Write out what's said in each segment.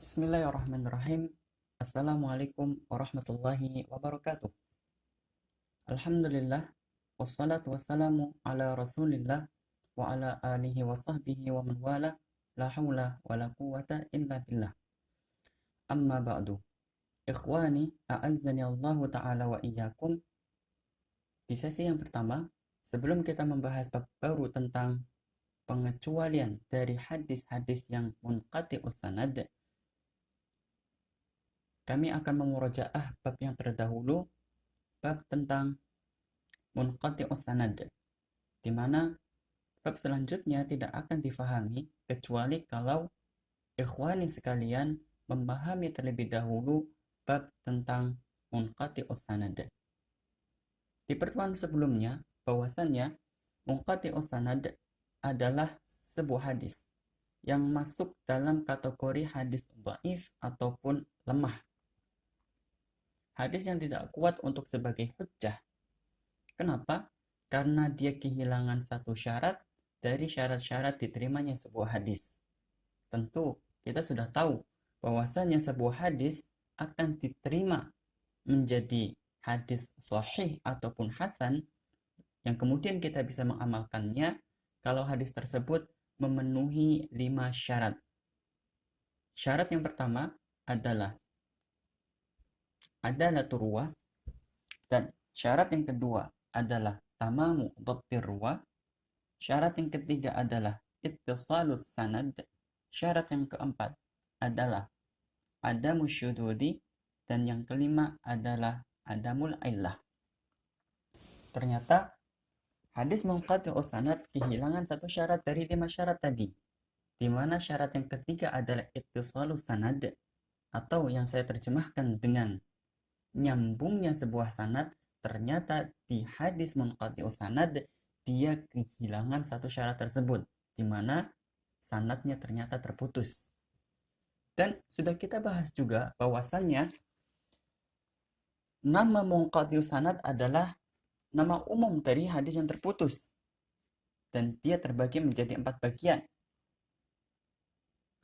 Bismillahirrahmanirrahim. Assalamualaikum warahmatullahi wabarakatuh. Alhamdulillah, wassalatu wassalamu ala rasulillah wa ala alihi wa sahbihi wa man wala, la hawla wa la quwata illa billah. Amma ba'du. Ikhwani, a'azzani Allah ta'ala wa iyyakum. Di sesi yang pertama, sebelum kita membahas bab baru tentang pengecualian dari hadis-hadis yang munqati'us sanad, kami akan memurojaah bab yang terdahulu, bab tentang munqati'us sanad, di mana bab selanjutnya tidak akan difahami kecuali kalau ikhwani sekalian memahami terlebih dahulu bab tentang munqati'us sanad. Di pertemuan sebelumnya, bahwasannya munqati'us sanad adalah sebuah hadis yang masuk dalam kategori hadis dhaif ataupun lemah. Hadis yang tidak kuat untuk sebagai hujjah. Kenapa? Karena dia kehilangan satu syarat dari syarat-syarat diterimanya sebuah hadis. Tentu kita sudah tahu bahwasanya sebuah hadis akan diterima menjadi hadis sahih ataupun hasan yang kemudian kita bisa mengamalkannya kalau hadis tersebut memenuhi 5 syarat. Syarat yang pertama adalah ruwah, dan syarat yang kedua adalah tamamu dhabtir ruwah. Syarat yang ketiga adalah ittisalus sanad. Syarat yang keempat adalah adamus syududi, dan yang kelima adalah adamul illah. Ternyata hadis munqati'us sanad kehilangan satu syarat dari 5 syarat tadi, di mana syarat yang ketiga adalah ittisalus sanad, atau yang saya terjemahkan dengan nyambungnya sebuah sanad. Ternyata di hadis munqati'us sanad dia kehilangan satu syarat tersebut, di mana sanadnya ternyata terputus. Dan sudah kita bahas juga bahwasannya nama munqati'us sanad adalah nama umum dari hadis yang terputus, dan dia terbagi menjadi 4 bagian.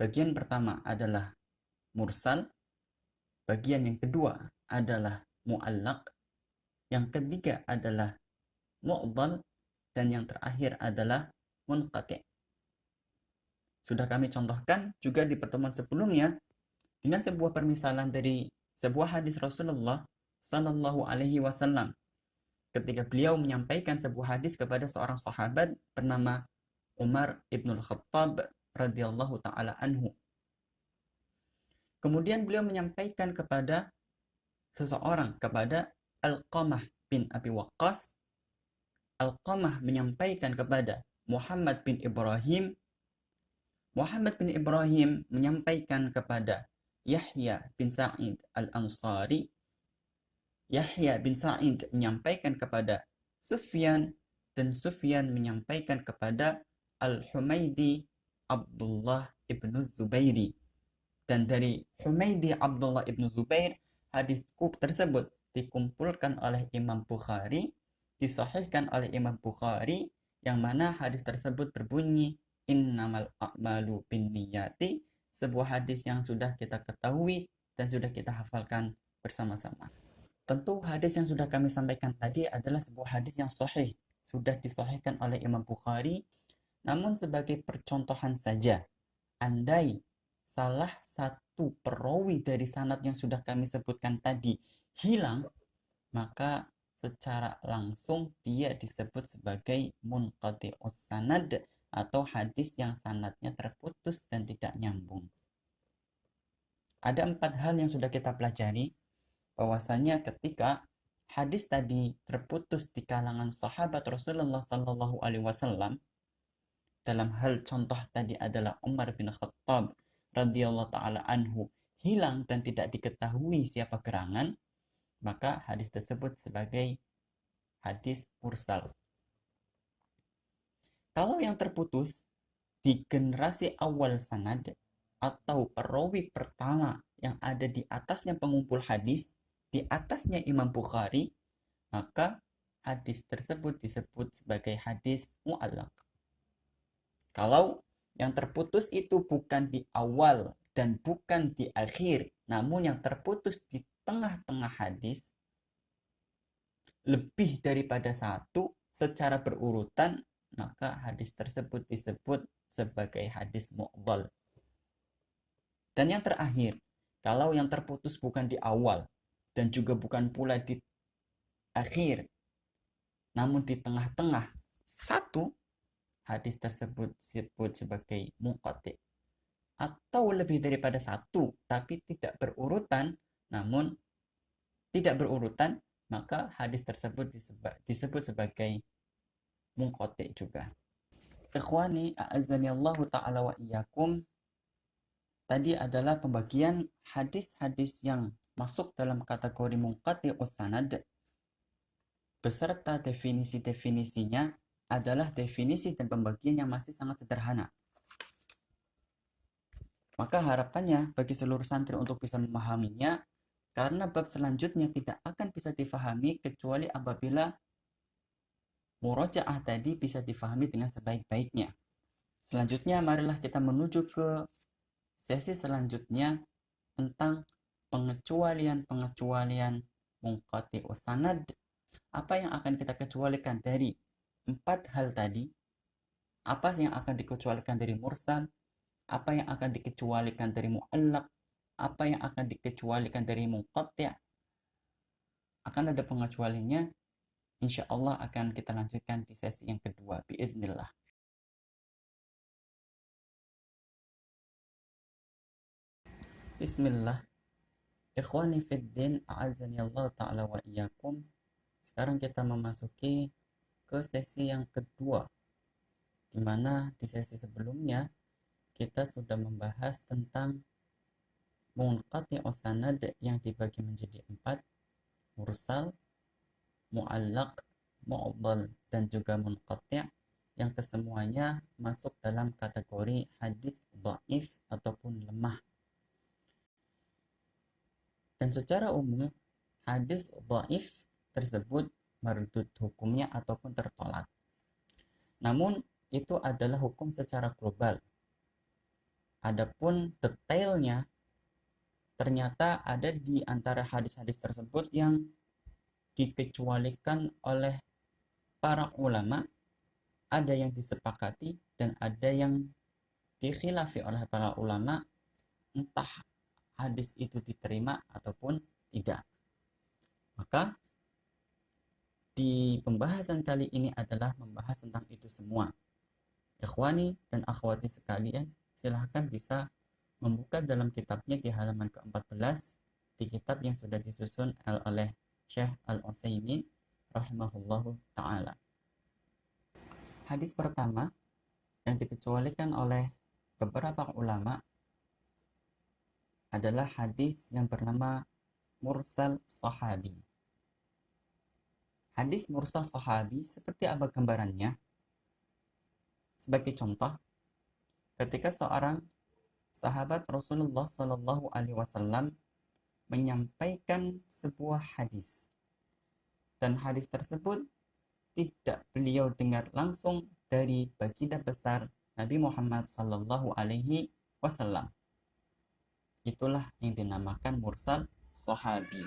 Bagian pertama adalah mursal, bagian yang kedua adalah mu'allaq, yang ketiga adalah mu'dhal, dan yang terakhir adalah munqati'. Sudah kami contohkan juga di pertemuan sebelumnya dengan sebuah permisalan dari sebuah hadis Rasulullah Sallallahu Alaihi Wasallam ketika beliau menyampaikan sebuah hadis kepada seorang sahabat bernama Umar ibnul Khattab radhiyallahu taala anhu. Kemudian beliau menyampaikan kepada seseorang, kepada Alqamah bin Abi Waqqas. Alqamah menyampaikan kepada Muhammad bin Ibrahim. Muhammad bin Ibrahim menyampaikan kepada Yahya bin Sa'id al-Ansari. Yahya bin Sa'id menyampaikan kepada Sufyan, dan Sufyan menyampaikan kepada Al-Humaydi Abdullah ibn Zubairi. Dan dari Humaydi Abdullah ibn Zubair, hadis tersebut dikumpulkan oleh Imam Bukhari, disahihkan oleh Imam Bukhari, yang mana hadis tersebut berbunyi innamal a'malu binniyati, sebuah hadis yang sudah kita ketahui dan sudah kita hafalkan bersama-sama. Tentu hadis yang sudah kami sampaikan tadi adalah sebuah hadis yang sahih, sudah disahihkan oleh Imam Bukhari. Namun sebagai percontohan saja, andai salah satu perawi dari sanad yang sudah kami sebutkan tadi hilang, maka secara langsung dia disebut sebagai munqati'us sanad, atau hadis yang sanadnya terputus dan tidak nyambung. Ada 4 hal yang sudah kita pelajari, bahwasanya ketika hadis tadi terputus di kalangan sahabat Rasulullah Sallallahu Alaihi Wasallam, dalam hal contoh tadi adalah Umar bin Khattab radhiyallahu taala anhu hilang dan tidak diketahui siapa gerangan, maka hadis tersebut sebagai hadis mursal. Kalau yang terputus di generasi awal sanad, atau perawi pertama yang ada di atasnya pengumpul hadis, di atasnya Imam Bukhari, maka hadis tersebut disebut sebagai hadis mu'allaq. Kalau yang terputus itu bukan di awal dan bukan di akhir, namun yang terputus di tengah-tengah hadis lebih daripada satu secara berurutan, maka hadis tersebut disebut sebagai hadis mu'dhal. Dan yang terakhir, kalau yang terputus bukan di awal dan juga bukan pula di akhir, namun di tengah-tengah satu, hadis tersebut disebut sebagai munqati. Atau lebih daripada satu tapi tidak berurutan, namun tidak berurutan, maka hadis tersebut disebut sebagai munqati juga. Ikhwani a'azzani Allah ta'ala wa iyyakum, tadi adalah pembagian hadis-hadis yang masuk dalam kategori munqati ussanad beserta definisi-definisinya adalah definisi dan pembagian yang masih sangat sederhana. Maka harapannya bagi seluruh santri untuk bisa memahaminya, karena bab selanjutnya tidak akan bisa difahami kecuali apabila murojaah tadi bisa difahami dengan sebaik-baiknya. Selanjutnya marilah kita menuju ke sesi selanjutnya tentang pengecualian-pengecualian munqati ussanad. Apa yang akan kita kecualikan dari 4 hal tadi? Apa yang akan dikecualikan dari mursal? Apa yang akan dikecualikan dari mu'allaq? Apa yang akan dikecualikan dari munqati'? Akan ada pengecualiannya. Insya Allah akan kita lanjutkan di sesi yang kedua biiznillah. Bismillah. Ikhwani fiddin, a'azzani Allah ta'ala wa iyyakum. Sekarang kita memasuki ke sesi yang kedua, di mana di sesi sebelumnya kita sudah membahas tentang munqati ussanad yang dibagi menjadi 4, mursal, mu'allaq, mu'dhal, dan juga munqati', yang kesemuanya masuk dalam kategori hadis dhaif ataupun lemah. Dan secara umum hadis dhaif tersebut mardud hukumnya ataupun tertolak. Namun itu adalah hukum secara global. Adapun detailnya ternyata ada di antara hadis-hadis tersebut yang dikecualikan oleh para ulama, ada yang disepakati dan ada yang dikhilafi oleh para ulama, entah hadis itu diterima ataupun tidak. Maka di pembahasan kali ini adalah membahas tentang itu semua. Ikhwani dan akhwati sekalian, silahkan bisa membuka dalam kitabnya di halaman ke-14, di kitab yang sudah disusun oleh Syekh Al-Utsaimin rahimahullahu ta'ala. Hadis pertama yang dikecualikan oleh beberapa ulama adalah hadis yang bernama mursal sahabi. Hadis mursal sahabi seperti apa gambarannya? Sebagai contoh, ketika seorang sahabat Rasulullah Shallallahu Alaihi Wasallam menyampaikan sebuah hadis, dan hadis tersebut tidak beliau dengar langsung dari baginda besar Nabi Muhammad Shallallahu Alaihi Wasallam, itulah yang dinamakan mursal sahabi.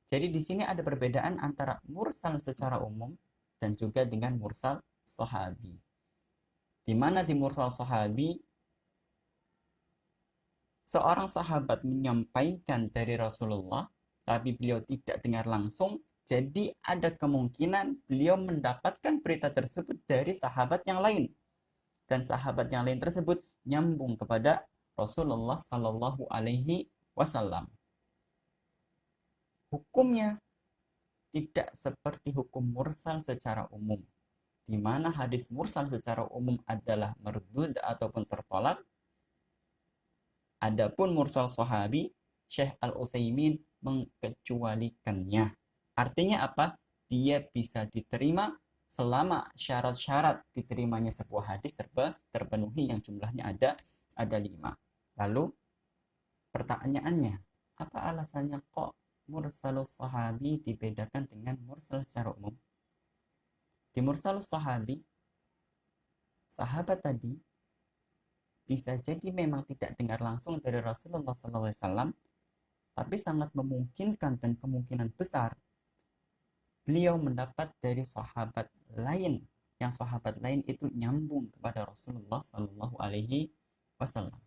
Jadi di sini ada perbedaan antara mursal secara umum dan juga dengan mursal sahabi. Di mana di mursal sahabi seorang sahabat menyampaikan dari Rasulullah, tapi beliau tidak dengar langsung, jadi ada kemungkinan beliau mendapatkan berita tersebut dari sahabat yang lain. Dan sahabat yang lain tersebut nyambung kepada Rasulullah Sallallahu Alaihi Wasallam. Hukumnya tidak seperti hukum mursal secara umum, di mana hadis mursal secara umum adalah mardud ataupun tertolak. Adapun mursal sahabi, Syekh Al-Utsaimin mengkecualikannya. Artinya apa? Dia bisa diterima selama syarat-syarat diterimanya sebuah hadis terpenuhi, yang jumlahnya ada 5. Lalu pertanyaannya, apa alasannya kok mursalus sahabi dibedakan dengan mursal secara umum? Di mursalus sahabi, sahabat tadi bisa jadi memang tidak dengar langsung dari Rasulullah SAW, tapi sangat memungkinkan dan kemungkinan besar beliau mendapat dari sahabat lain, yang sahabat lain itu nyambung kepada Rasulullah Sallallahu Alaihi Wasallam.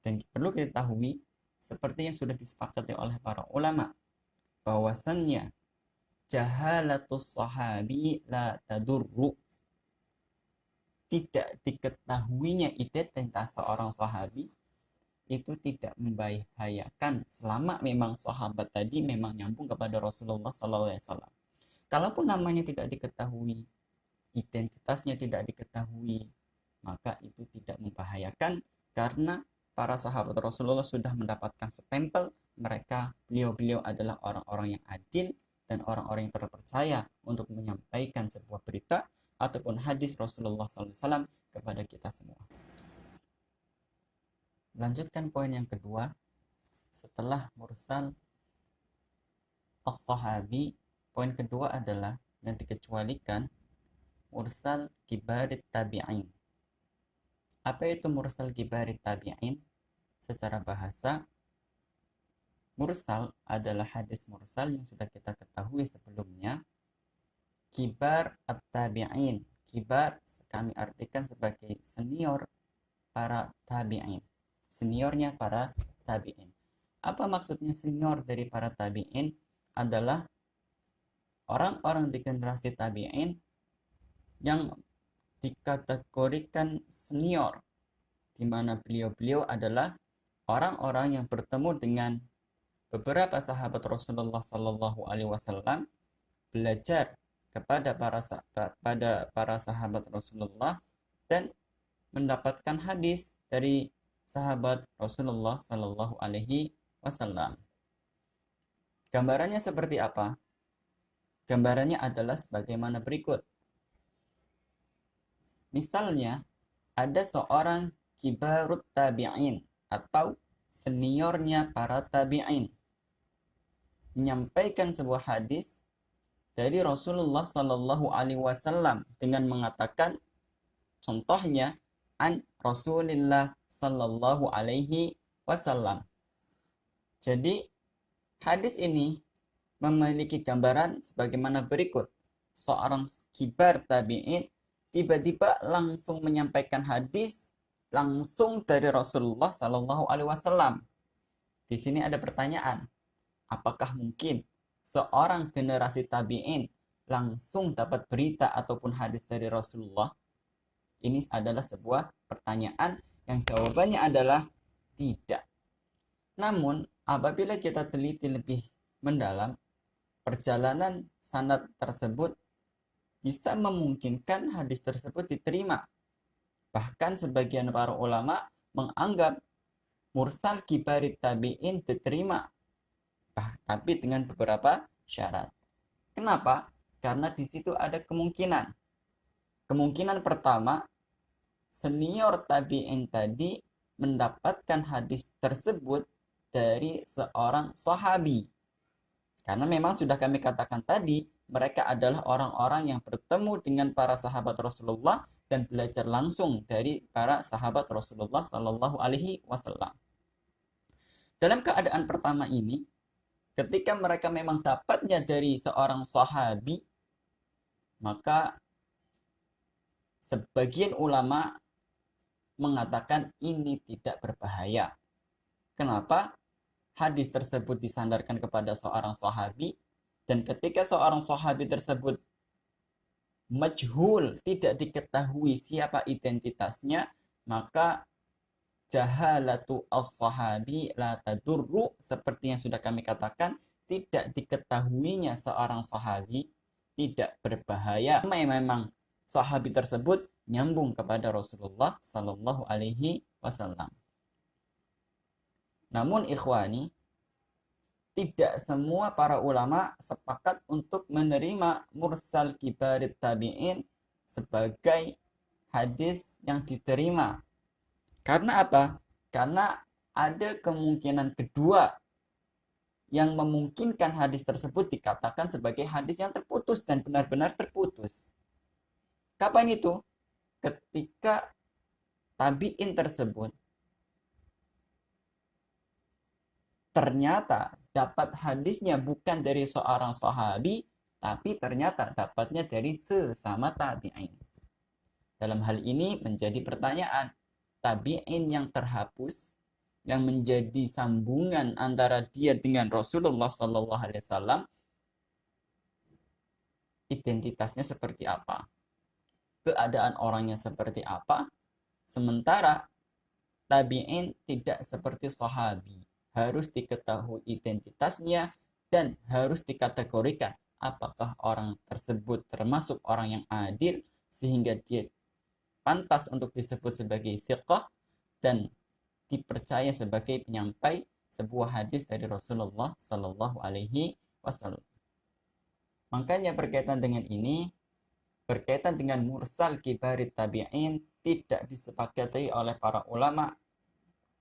Dan perlu kita ketahui, seperti yang sudah disepakati oleh para ulama, bahwasannya jahalatus sahabi la tadurru, tidak diketahuinya identitas seorang sahabi itu tidak membahayakan selama memang sahabat tadi memang nyambung kepada Rasulullah SAW. Kalaupun namanya tidak diketahui, identitasnya tidak diketahui, maka itu tidak membahayakan karena para sahabat Rasulullah sudah mendapatkan stempel mereka, beliau-beliau adalah orang-orang yang adil dan orang-orang yang terpercaya untuk menyampaikan sebuah berita ataupun hadis Rasulullah SAW kepada kita semua. Lanjutkan poin yang kedua, setelah mursal as-sahabi, poin kedua adalah yang dikecualikan mursal kibarit tabi'in. Apa itu mursal kibarit tabi'in? Secara bahasa, mursal adalah hadis mursal yang sudah kita ketahui sebelumnya. Kibar at-tabi'in, kibar kami artikan sebagai senior para tabi'in, seniornya para tabi'in. Apa maksudnya senior dari para tabi'in? Adalah orang-orang di generasi tabi'in yang dikategorikan senior, di mana beliau-beliau adalah orang-orang yang bertemu dengan beberapa sahabat Rasulullah Sallallahu Alaihi Wasallam, belajar kepada para sahabat Rasulullah dan mendapatkan hadis dari sahabat Rasulullah Sallallahu Alaihi Wasallam. Gambarannya seperti apa? Gambarannya adalah sebagaimana berikut. Misalnya, ada seorang kibarut tabi'in atau seniornya para tabi'in menyampaikan sebuah hadis dari Rasulullah Sallallahu Alaihi Wasallam dengan mengatakan, contohnya, an Rasulillah Sallallahu Alaihi Wasallam. Jadi, hadis ini memiliki gambaran sebagaimana berikut. Seorang kibar tabi'in tiba-tiba langsung menyampaikan hadis langsung dari Rasulullah Sallallahu Alaihi Wasallam. Di sini ada pertanyaan, apakah mungkin seorang generasi tabi'in langsung dapat berita ataupun hadis dari Rasulullah? Ini adalah sebuah pertanyaan yang jawabannya adalah tidak. Namun, apabila kita teliti lebih mendalam, perjalanan sanad tersebut bisa memungkinkan hadis tersebut diterima. Bahkan sebagian para ulama menganggap mursal kibarit tabi'in diterima, tapi dengan beberapa syarat. Kenapa? Karena di situ ada kemungkinan. Kemungkinan pertama, senior tabi'in tadi mendapatkan hadis tersebut dari seorang sahabi. Karena memang sudah kami katakan tadi, mereka adalah orang-orang yang bertemu dengan para sahabat Rasulullah dan belajar langsung dari para sahabat Rasulullah Sallallahu Alaihi Wasallam. Dalam keadaan pertama ini, ketika mereka memang dapatnya dari seorang sahabi, maka sebagian ulama mengatakan ini tidak berbahaya. Kenapa? Hadis tersebut disandarkan kepada seorang sahabi, dan ketika seorang sahabi tersebut majhul, tidak diketahui siapa identitasnya, maka jahalatu as-sahabi la tadurru, seperti yang sudah kami katakan, tidak diketahuinya seorang sahabi tidak berbahaya. Memang sahabi tersebut nyambung kepada Rasulullah Sallallahu Alaihi Wasallam. Namun ikhwani, tidak semua para ulama sepakat untuk menerima mursal kibarit tabi'in sebagai hadis yang diterima. Karena apa? Karena ada kemungkinan kedua yang memungkinkan hadis tersebut dikatakan sebagai hadis yang terputus dan benar-benar terputus. Kapan itu? Ketika tabi'in tersebut ternyata dapat hadisnya bukan dari seorang sahabi, tapi ternyata dapatnya dari sesama tabi'in. Dalam hal ini menjadi pertanyaan, tabi'in yang terhapus, yang menjadi sambungan antara dia dengan Rasulullah SAW, identitasnya seperti apa? Keadaan orangnya seperti apa? Sementara tabi'in tidak seperti sahabi. Harus diketahui identitasnya dan harus dikategorikan apakah orang tersebut termasuk orang yang adil sehingga dia pantas untuk disebut sebagai thiqah dan dipercaya sebagai penyampai sebuah hadis dari Rasulullah Sallallahu Alaihi Wasallam. Makanya berkaitan dengan ini, berkaitan dengan mursal kibarit tabi'in, tidak disepakati oleh para ulama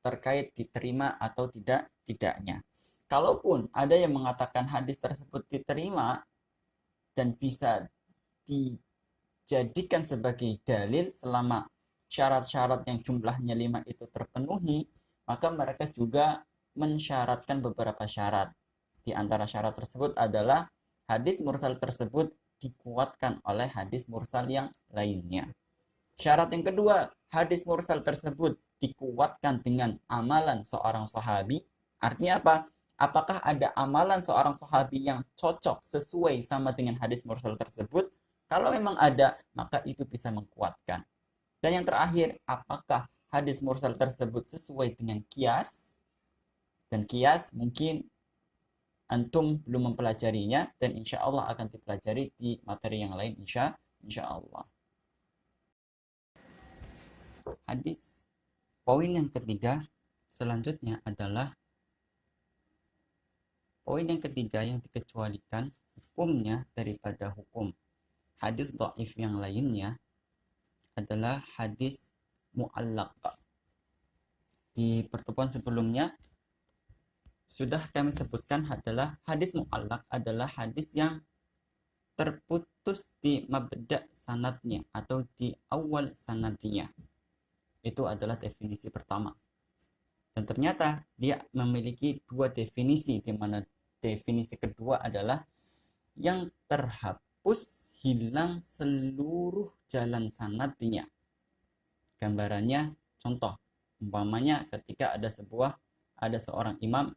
terkait diterima atau tidaknya. Kalaupun ada yang mengatakan hadis tersebut diterima dan bisa dijadikan sebagai dalil selama syarat-syarat yang jumlahnya 5 itu terpenuhi, maka mereka juga mensyaratkan beberapa syarat. Di antara syarat tersebut adalah hadis mursal tersebut dikuatkan oleh hadis mursal yang lainnya. Syarat yang kedua, hadis mursal tersebut dikuatkan dengan amalan seorang sahabi. Artinya apa? Apakah ada amalan seorang sahabi yang cocok sesuai sama dengan hadis mursal tersebut? Kalau memang ada, maka itu bisa menguatkan. Dan yang terakhir, apakah hadis mursal tersebut sesuai dengan qiyas? Dan qiyas mungkin antum belum mempelajarinya dan insya Allah akan dipelajari di materi yang lain insya Allah. Hadis poin yang ketiga selanjutnya adalah poin yang ketiga yang dikecualikan hukumnya daripada hukum hadis dhaif yang lainnya adalah hadis mu'allaq. Di pertemuan sebelumnya sudah kami sebutkan adalah hadis mu'allaq adalah hadis yang terputus di mabda sanadnya atau di awal sanadnya. Itu adalah definisi pertama. Dan ternyata dia memiliki dua definisi, di mana definisi kedua adalah yang terhapus hilang seluruh jalan sanadnya. Gambarannya, contoh, umpamanya ketika ada seorang imam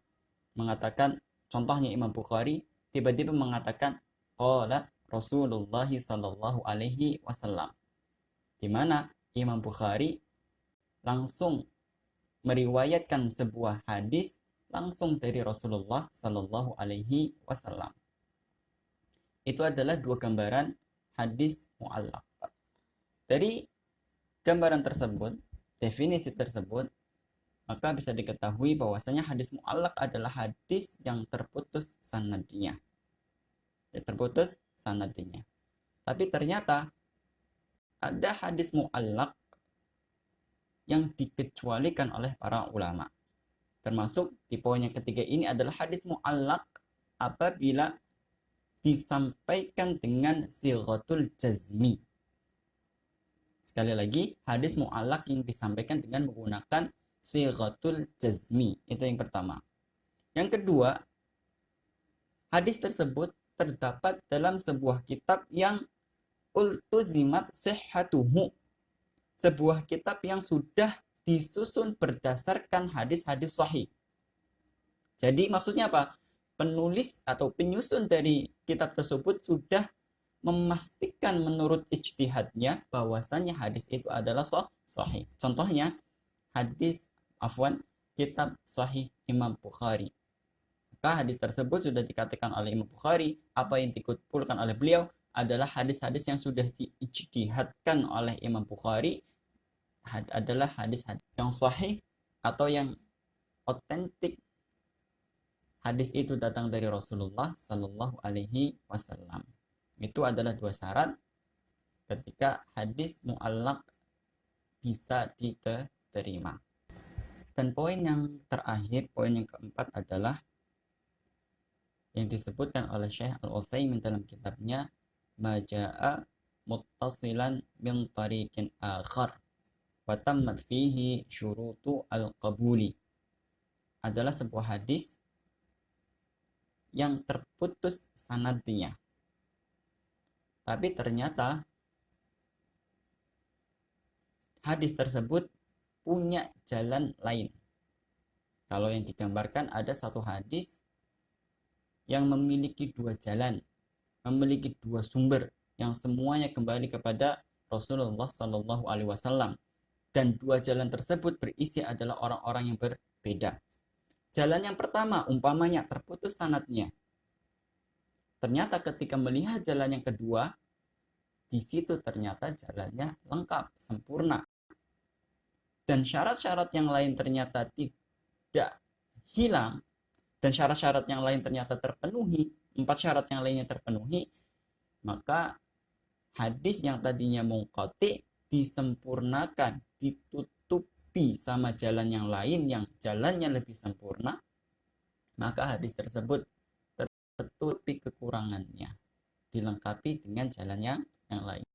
mengatakan, contohnya Imam Bukhari, tiba-tiba mengatakan, qala Rasulullah sallallahu alaihi wasallam. Di mana Imam Bukhari langsung meriwayatkan sebuah hadis langsung dari Rasulullah Sallallahu Alaihi Wasallam. Itu adalah dua gambaran hadis mu'allaq. Dari gambaran tersebut, definisi tersebut, maka bisa diketahui bahwasanya hadis mu'allaq adalah hadis yang terputus sanadnya. Terputus sanadnya. Tapi ternyata ada hadis mu'allaq yang dikecualikan oleh para ulama. Termasuk di poin yang ketiga ini adalah hadis mu'allaq apabila disampaikan dengan sighatul jazmi. Sekali lagi, hadis mu'allaq yang disampaikan dengan menggunakan sighatul jazmi. Itu yang pertama. Yang kedua, hadis tersebut terdapat dalam sebuah kitab yang ultuzimat sihhatuhu. Sebuah kitab yang sudah disusun berdasarkan hadis-hadis sahih. Jadi maksudnya apa? Penulis atau penyusun dari kitab tersebut sudah memastikan menurut ijtihadnya bahwasanya hadis itu adalah sahih. Contohnya kitab sahih Imam Bukhari. Maka hadis tersebut sudah dikatakan oleh Imam Bukhari, apa yang dikumpulkan oleh beliau adalah hadis-hadis yang sudah diijtihadkan oleh Imam Bukhari, adalah hadis-hadis yang sahih atau yang otentik. Hadis itu datang dari Rasulullah Sallallahu Alaihi Wasallam. Itu adalah dua syarat ketika hadis mu'allaq bisa diterima. Dan poin yang terakhir, poin yang keempat adalah yang disebutkan oleh Syekh Al-Utsaimin dalam kitabnya Maja'a muttasilan min tariqin akhar. wa tammat fihi syurutu al-qabuli, adalah sebuah hadis yang terputus sanadnya. Tapi ternyata hadis tersebut punya jalan lain. Kalau yang digambarkan ada satu hadis yang memiliki dua jalan, memiliki dua sumber yang semuanya kembali kepada Rasulullah Shallallahu Alaihi Wasallam, dan dua jalan tersebut berisi adalah orang-orang yang berbeda. Jalan yang pertama umpamanya terputus sanadnya. Ternyata ketika melihat jalan yang kedua, di situ ternyata jalannya lengkap, sempurna. Dan syarat-syarat yang lain ternyata tidak hilang, dan syarat-syarat yang lain ternyata terpenuhi, 4 syarat yang lainnya terpenuhi, maka hadis yang tadinya munqati disempurnakan, ditutupi sama jalan yang lain yang jalannya lebih sempurna, maka hadis tersebut tertutupi kekurangannya, dilengkapi dengan jalan yang lain.